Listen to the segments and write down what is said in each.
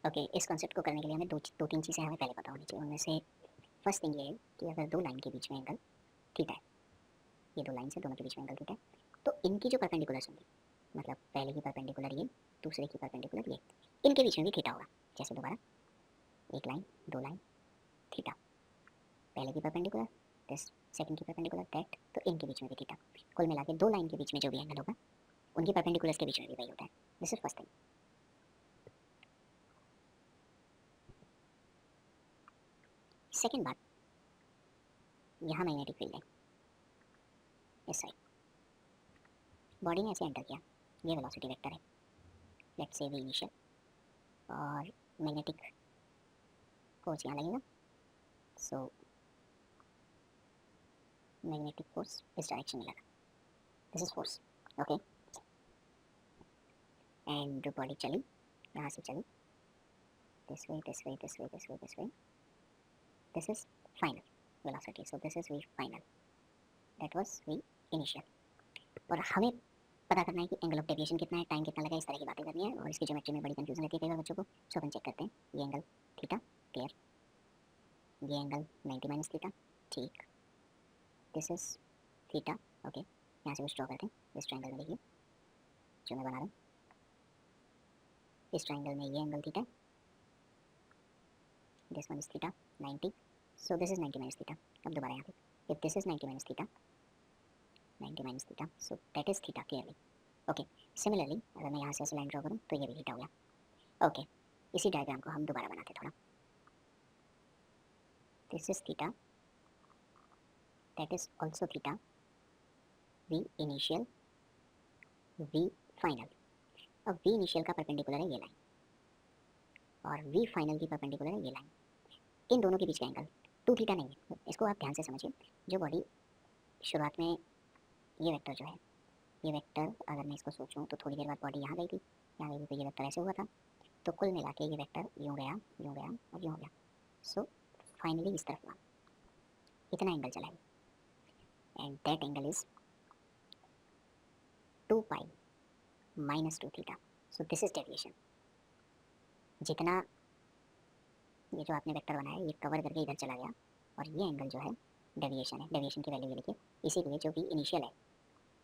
Okay, इस concept को करने के लिए हमें दो तीन चीज़ें हमें पहले पता होनी चाहिए। उनमें से फर्स्ट थिंग ये है कि अगर दो लाइन के बीच में एंगल थीटा है, ये दो लाइन से दोनों के बीच में एंगल थीटा है, तो इनकी जो परपेंडिकुलर्स होंगी, मतलब पहले की परपेंडिकुलर ये, दूसरे की परपेंडिकुलर ये, इनके बीच में भी थीटा होगा। जैसे दोबारा एक लाइन, दो लाइन, थीटा, पहले की परपेंडिकुलर, दिस सेकंड की परपेंडिकुलर, दैट, तो इनके बीच में भी थीटा। कुल मिला के दो लाइन के बीच में जो भी एंगल होगा उनकी परपेंडिकुलर्स के बीच में भी वही होता है। This is first thing. Second बात, यहाँ मैग्नेटिक फील्ड है इस साइड, बॉडी ने ऐसे एंटर किया, ये वेलोसिटी वेक्टर है, लेट्स से वी इनिशियल, और मैग्नेटिक फोर्स यहाँ लगेगा, सो मैग्नेटिक फोर्स इस डायरेक्शन में लगा, this is force. Okay, and जो बॉडी चली, यहाँ से चली, this way this way this way this way this way, this is final velocity, so this is V final, that was V initial. और हमें पता करना है कि एंगल ऑफ डेविएशन कितना है, टाइम कितना लगा, इस तरह की बातें करनी है। और इसकी ज्योमेट्री में बड़ी कंफ्यूजन रहती है कई बार बच्चों को, सो अपन चेक करते हैं। ये एंगल थीटा, क्लियर, ये एंगल 90 माइनस थीटा, ठीक, दिस इज थीटा, ओके। यहाँ से कुछ ड्रॉ करते हैं इस ट्रायंगल में, देखिए जो मैं बना रहा हूँ, इस ट्रायंगल में ये angle theta, this one is theta 90, so this is 90 minus theta. अब दोबारा यहाँ पे, if this is 90 minus theta, 90 minus theta, so that is theta, clearly. Okay, similarly अगर मैं यहाँ से ऐसे लाइन ड्रॉ करूँ तो ये भी थीटा हो गया। ओके, इसी डायग्राम को हम दोबारा बनाते हैं थोड़ा, this is theta, that is also theta, V initial, V final. अब वी इनिशियल का परपेंडिकुलर है ये लाइन, और वी फाइनल की परपेंडिकुलर है ये लाइन। इन दोनों के बीच का एंगल टू थीटा नहीं है, इसको आप ध्यान से समझिए। जो बॉडी शुरुआत में, ये वेक्टर जो है, ये वेक्टर अगर मैं इसको सोचूं तो थोड़ी देर बाद बॉडी यहाँ गई थी, यहाँ गई थी, तो ये वेक्टर ऐसे हुआ था, तो कुल मिला के ये वेक्टर यूँ गया, यूँ गया और यूँ हो गया, सो फाइनली इस तरफ हुआ, इतना एंगल चला है, and that angle is 2 pi minus 2 theta, so this is deviation. जितना ये जो आपने वेक्टर बनाया ये कवर करके इधर चला गया, और ये एंगल जो है डेविएशन है, डेविएशन की वैल्यू ये लिखिए। इसीलिए जो वी इनिशियल है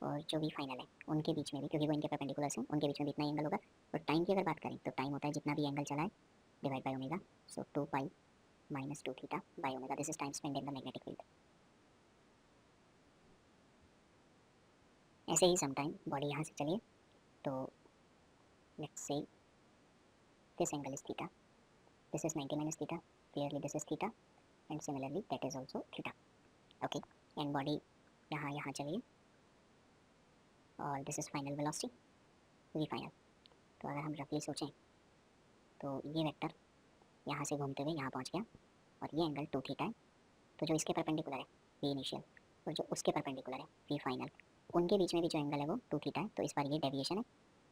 और जो वी फाइनल है उनके बीच में भी, क्योंकि वो इनके परपेंडिकुलर्स हैं, उनके बीच में भी इतना एंगल होगा। और टाइम की अगर बात करें तो टाइम होता है जितना भी एंगल चला है divide by omega, so 2 pi minus 2 theta by omega, this is time spend in the magnetic field. ऐसे ही सम टाइम बॉडी यहाँ से चलिए, तो let's say this angle is theta, this is 90 minus theta, clearly this is theta, and similarly that is also theta. Okay, and body यहाँ यहाँ चलिए, और this is final velocity, V final. तो अगर हम रफली सोचें तो ये वेक्टर यहाँ से घूमते हुए यहाँ पहुँच गया, और ये एंगल 2 थीटा है, तो जो इसके परपेंडिकुलर है वी इनिशियल, और जो उसके परपेंडिकुलर है वी फाइनल, उनके बीच में भी जो एंगल है वो 2 थीटा है, तो इस बार ये डेविएशन है,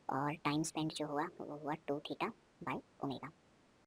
और टाइम स्पेंड जो हुआ वो हुआ 2 थीटा बाय ओमेगा।